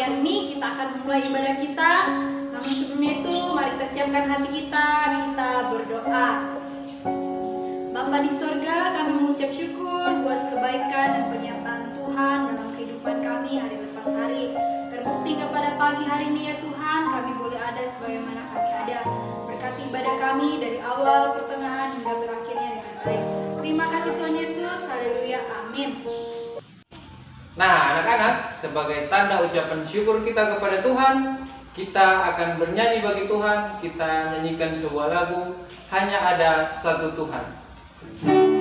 pagi ini kita akan memulai ibadah kita. Namun sebelumnya itu, mari kita siapkan hati kita berdoa. Bapa di sorga, kami mengucap syukur buat kebaikan dan penyertaan Tuhan dalam kehidupan kami hari lepas hari. Terbukti kepada pagi hari ini ya Tuhan, kami boleh ada sebagaimana kami ada. Berkati ibadah kami dari awal, pertengahan, hingga berakhirnya dengan baik. Terima kasih Tuhan Yesus, haleluya, amin. Nah, anak-anak, sebagai tanda ucapan syukur kita kepada Tuhan, kita akan bernyanyi bagi Tuhan. Kita nyanyikan sebuah lagu, Hanya Ada Satu Tuhan. Satu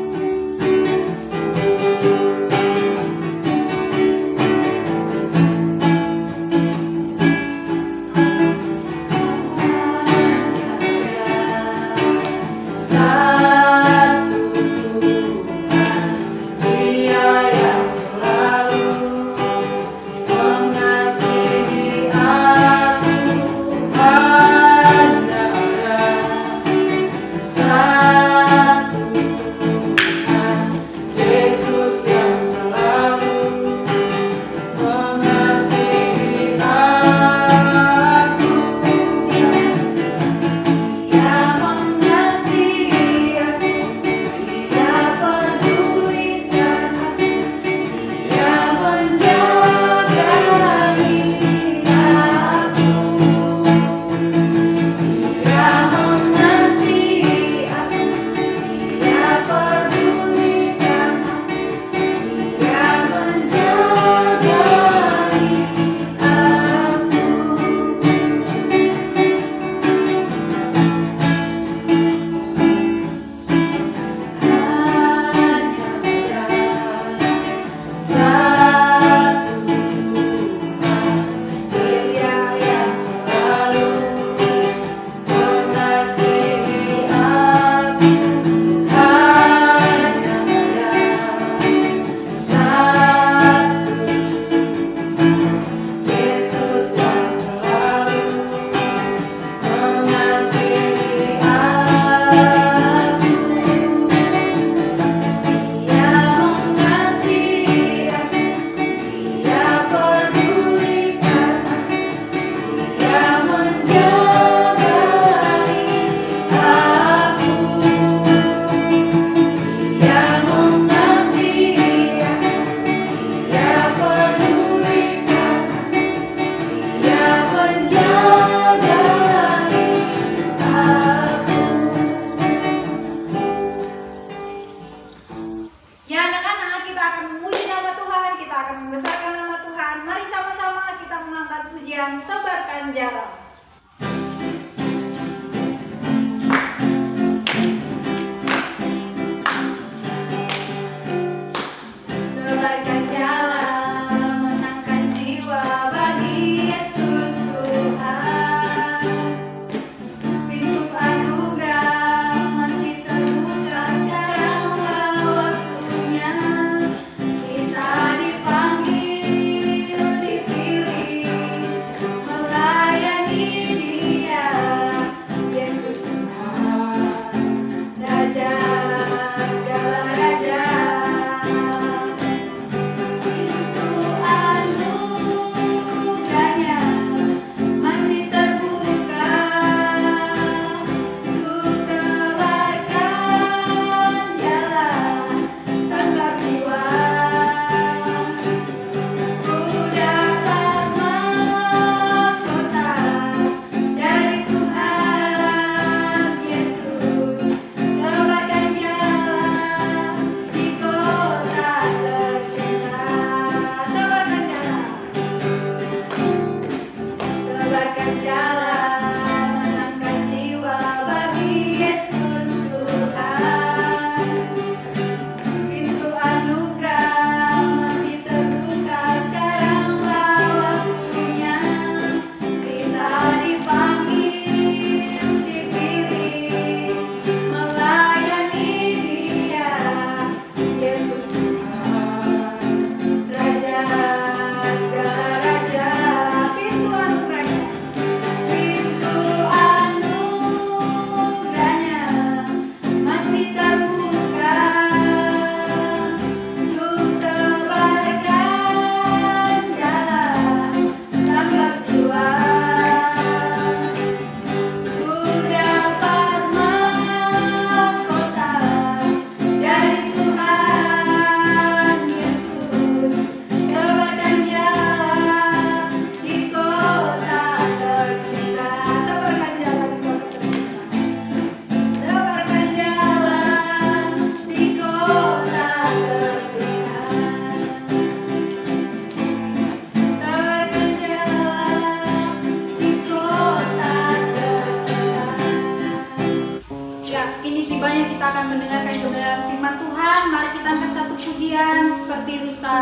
akan mendengarkan kebenaran firman Tuhan, mari kita angkat satu pujian seperti rusa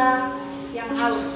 yang haus.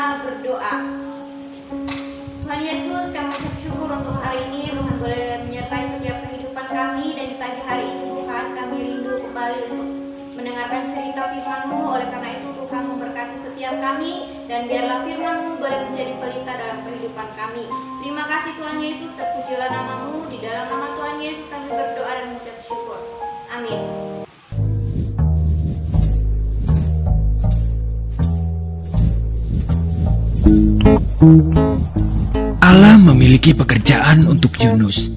Berdoa. Tuhan Yesus, kami mengucap syukur untuk hari ini. Tuhan boleh menyertai setiap kehidupan kami, dan di pagi hari ini Tuhan kami rindu kembali untuk mendengarkan cerita firman-Mu. Oleh karena itu Tuhan memberkati setiap kami, dan biarlah firman-Mu boleh menjadi pelita dalam kehidupan kami. Terima kasih Tuhan Yesus, terpujilah nama-Mu. Di dalam nama Tuhan Yesus kami berdoa dan mengucap syukur. Amin. Allah memiliki pekerjaan untuk Yunus,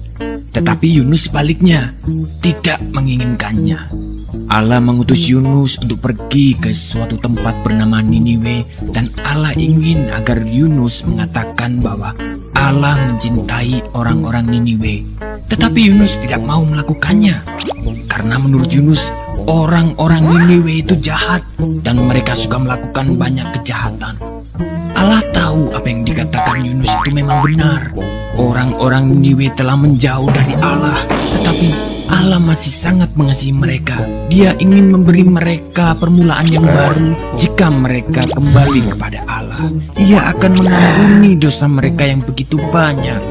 tetapi Yunus sebaliknya tidak menginginkannya. Allah mengutus Yunus untuk pergi ke suatu tempat bernama Niniwe, dan Allah ingin agar Yunus mengatakan bahwa Allah mencintai orang-orang Niniwe. Tetapi Yunus tidak mau melakukannya, karena menurut Yunus orang-orang Niniwe itu jahat dan mereka suka melakukan banyak kejahatan. Allah tahu apa yang dikatakan Yunus itu memang benar. Orang-orang Niniwe telah menjauh dari Allah, tetapi Allah masih sangat mengasihi mereka. Dia ingin memberi mereka permulaan yang baru jika mereka kembali kepada Allah. Ia akan mengampuni dosa mereka yang begitu banyak.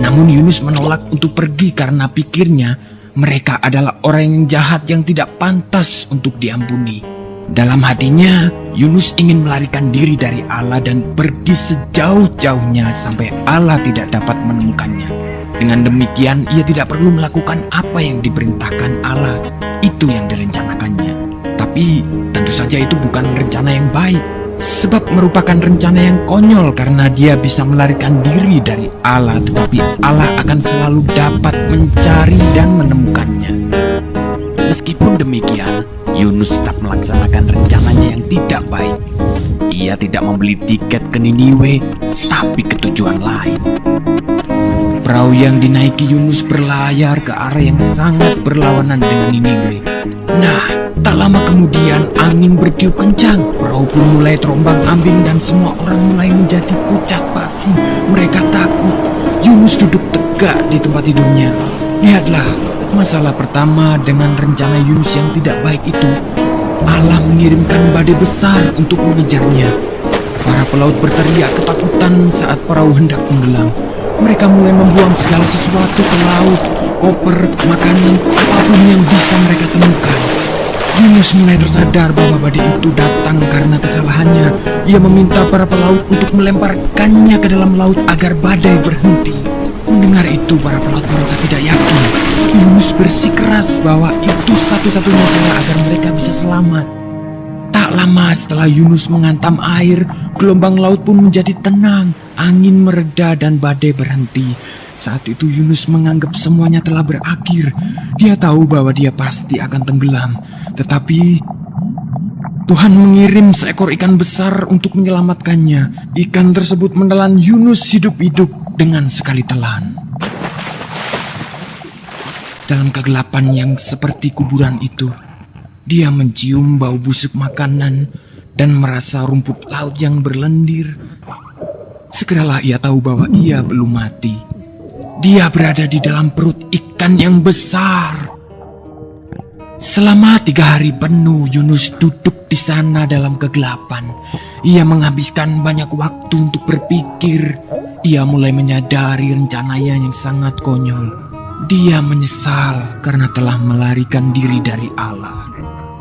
Namun Yunus menolak untuk pergi karena pikirnya mereka adalah orang yang jahat yang tidak pantas untuk diampuni. Dalam hatinya, Yunus ingin melarikan diri dari Allah dan pergi sejauh-jauhnya sampai Allah tidak dapat menemukannya. Dengan demikian, ia tidak perlu melakukan apa yang diperintahkan Allah. Itu yang direncanakannya. Tapi tentu saja itu bukan rencana yang baik, sebab merupakan rencana yang konyol karena dia bisa melarikan diri dari Allah, tetapi Allah akan selalu dapat mencari dan menemukannya. Meskipun demikian, Yunus tetap melaksanakan rencananya yang tidak baik. Ia tidak membeli tiket ke Niniwe, tapi ke tujuan lain. Perahu yang dinaiki Yunus berlayar ke arah yang sangat berlawanan dengan Niniwe. Nah, tak lama kemudian angin bertiup kencang. Perahu pun mulai terombang-ambing dan semua orang mulai menjadi pucat pasi. Mereka takut. Yunus duduk tegak di tempat tidurnya. Lihatlah, masalah pertama dengan rencana Yunus yang tidak baik itu, Allah mengirimkan badai besar untuk mengejarnya. Para pelaut berteriak ketakutan saat perahu hendak tenggelam. Mereka mulai membuang segala sesuatu ke laut, koper, makanan, apapun yang bisa mereka temukan. Yunus mulai tersadar bahwa badai itu datang karena kesalahannya. Ia meminta para pelaut untuk melemparkannya ke dalam laut agar badai berhenti. Mendengar itu, para pelaut merasa tidak yakin. Yunus bersikeras bahwa itu satu-satunya cara agar mereka bisa selamat. Tak lama setelah Yunus menghantam air, gelombang laut pun menjadi tenang. Angin mereda dan badai berhenti. Saat itu Yunus menganggap semuanya telah berakhir. Dia tahu bahwa dia pasti akan tenggelam. Tetapi Tuhan mengirim seekor ikan besar untuk menyelamatkannya. Ikan tersebut menelan Yunus hidup-hidup dengan sekali telan. Dalam kegelapan yang seperti kuburan itu, dia mencium bau busuk makanan dan merasa rumput laut yang berlendir. Segeralah ia tahu bahwa ia belum mati. Dia berada di dalam perut ikan yang besar. Selama 3 hari penuh Yunus duduk di sana dalam kegelapan. Ia menghabiskan banyak waktu untuk berpikir. Ia mulai menyadari rencananya yang sangat konyol. Dia menyesal karena telah melarikan diri dari Allah.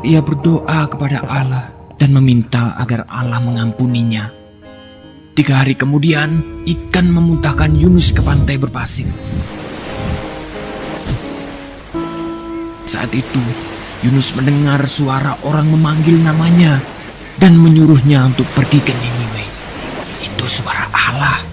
Ia berdoa kepada Allah dan meminta agar Allah mengampuninya. 3 hari kemudian, ikan memuntahkan Yunus ke pantai berpasir. Saat itu, Yunus mendengar suara orang memanggil namanya dan menyuruhnya untuk pergi ke Niniwe. Itu suara Allah.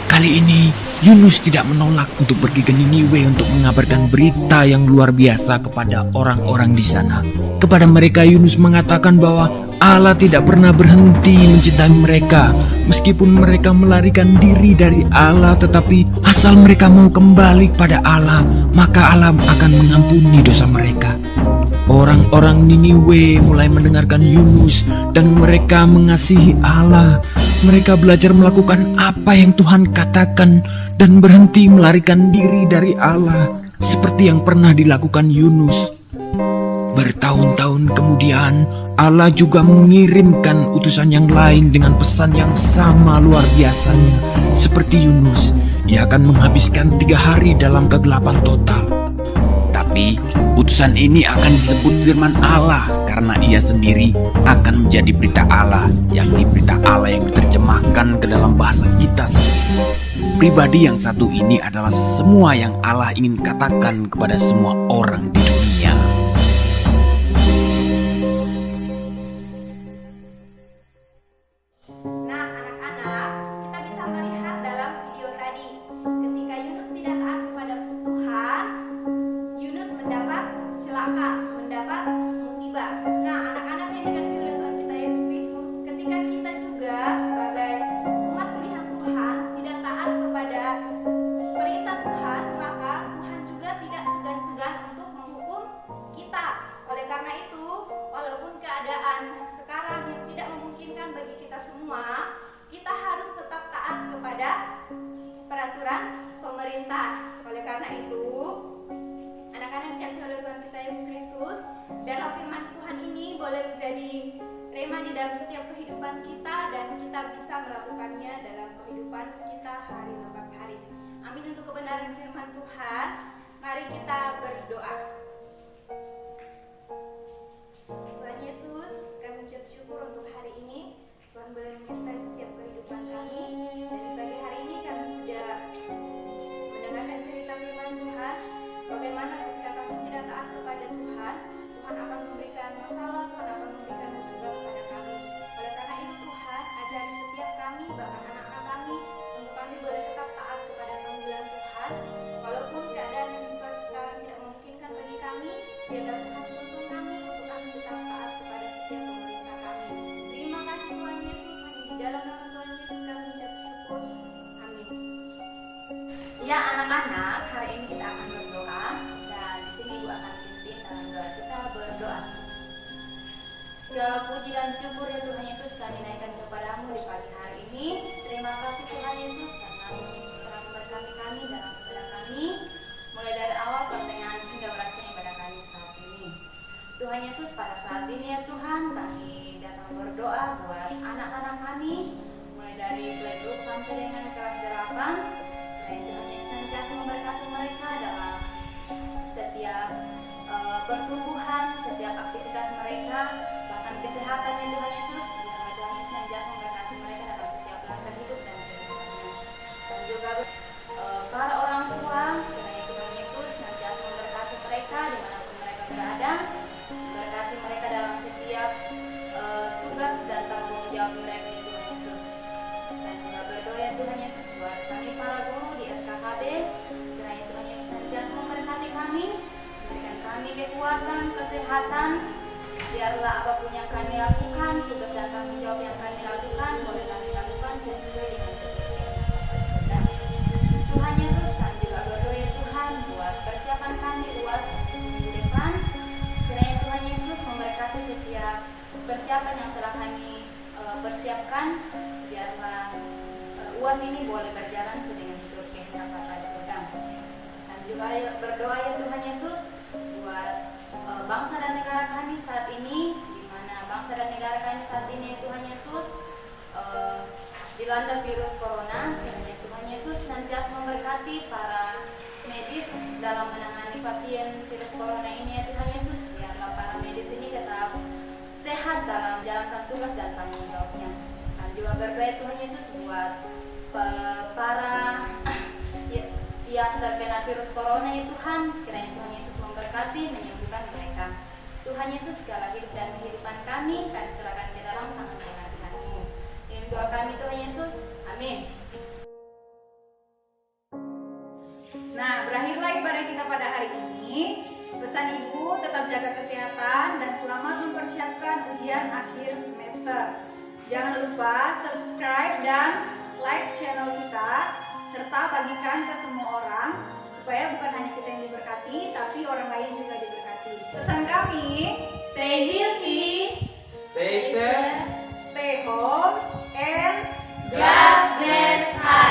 Kali ini, Yunus tidak menolak untuk pergi ke Niniwe untuk mengabarkan berita yang luar biasa kepada orang-orang di sana. Kepada mereka, Yunus mengatakan bahwa Allah tidak pernah berhenti mencintai mereka. Meskipun mereka melarikan diri dari Allah, tetapi asal mereka mau kembali kepada Allah, maka Allah akan mengampuni dosa mereka. Orang-orang Niniwe mulai mendengarkan Yunus dan mereka mengasihi Allah. Mereka belajar melakukan apa yang Tuhan katakan dan berhenti melarikan diri dari Allah seperti yang pernah dilakukan Yunus. Bertahun-tahun kemudian, Allah juga mengirimkan utusan yang lain dengan pesan yang sama luar biasanya. Seperti Yunus, ia akan menghabiskan 3 hari dalam kegelapan total. Tapi utusan ini akan disebut firman Allah karena ia sendiri akan menjadi berita Allah, yakni berita Allah yang diterjemahkan ke dalam bahasa kita sendiri. Pribadi yang satu ini adalah semua yang Allah ingin katakan kepada semua orang di dunia. Nah, anak-anak, kita bisa melihat dalam video tadi, ketika Yunus tidak taat kepada Tuhan, Yunus mendapat celaka, mendapat musibah. Nah, anak-anak yang dikasihi oleh Tuhan kita Yesus Kristus, ketika kita juga sebagai umat pilihan Tuhan tidak taat kepada perintah Tuhan, maka Tuhan juga tidak segan-segan untuk menghukum kita. Oleh karena itu, walaupun keadaan sekarang yang tidak memungkinkan bagi kita semua, kita harus tetap taat kepada peraturan pemerintah. Oleh karena itu, anak-anak dikasihi oleh Tuhan kita Yesus Kristus, dalam firman Tuhan ini boleh menjadi rema di dalam setiap kehidupan kita dan kita bisa melakukannya dalam kehidupan kita hari lepas hari. Amin untuk kebenaran firman Tuhan. Mari kita berdoa. Tuhan Yesus, kami mengucap syukur untuk hari ini. Tuhan boleh menyertai setiap kehidupan kami. Dari pagi hari ini kami sudah mendengarkan cerita firman Tuhan. Bagaimana ketika kami tidak taat kepada Tuhan, Tuhan akan memberikan masalah, Tuhan akan memberikan musibah kepada kami. Oleh karena itu Tuhan, ajari setiap kami, bahkan anak-anak kami, untuk kami boleh tetap taat kepada panggilan Tuhan. Walaupun keadaan dan situasi sekarang tidak memungkinkan bagi kami, biarlah Tuhan tuntun kami untuk kami tetap taat kepada setiap pemerintah kami. Terima kasih Tuhan Yesus, hanya di dalam nama Tuhan Yesus kami mengucap syukur. Amin. Ya anak-anak, hari ini kita akan berdoa dan di sini Ibu akan pimpin dalam doa kita berdoa. Segala puji dan syukur ya Tuhan Yesus kami naikkan kepadamu di pagi hari ini. Terima kasih Tuhan Yesus karena Tuhan Yesus telah memberkati kami dalam ibadah kami, mulai dari awal pertengahan hingga berakhirnya ibadah kami saat ini. Tuhan Yesus, pada saat ini ya Tuhan, kami datang berdoa buat anak-anak kami, mulai dari playgroup sampai dengan kelas 8. Dan Tuhan Yesus nanti memberkati mereka dalam setiap pertumbuhan, setiap aktivitas kesehatan. Biarlah apapun yang kami lakukan, tugas dan tanggung jawab yang kami lakukan, boleh kami lakukan sesuai dengan kehendak. Tuhan Yesus, kami juga berdoa ya Tuhan buat persiapan kami UAS minggu depan. Kiranya Tuhan Yesus memberkati setiap persiapan yang telah kami persiapkan. Biarlah UAS ini boleh berjalan sesuai dengan hidup kehendak Bapa di surga. Kami juga berdoa ya Tuhan Yesus buat bangsa dan negara kami saat ini, di mana bangsa dan negara kami saat ini ya Tuhan Yesus dilanda virus corona. Kiranya Tuhan Yesus senantiasa memberkati para medis dalam menangani pasien virus corona ini ya Tuhan Yesus. Biarlah para medis ini tetap sehat dalam menjalankan tugas dan tanggung jawabnya. Kami juga berdoa Tuhan Yesus buat para yang terkena virus corona ya Tuhan. Kiranya Tuhan Yesus memberkati, menyembuhkan mereka. Tuhan Yesus, segala hidup dan kehidupan kami serahkan ke dalam tangan pengasihan-Mu. Ini doa kami Tuhan Yesus. Amin. Nah, berakhirlah ibadah kita pada hari ini. Pesan Ibu, tetap jaga kesehatan dan selamat mempersiapkan ujian akhir semester. Jangan lupa subscribe dan like channel kita, serta bagikan ke semua orang, supaya bukan hanya kita yang diberkati, tapi orang lain juga diberkati. Pesan kami, stay healthy, Stay safe. stay home, and God bless us.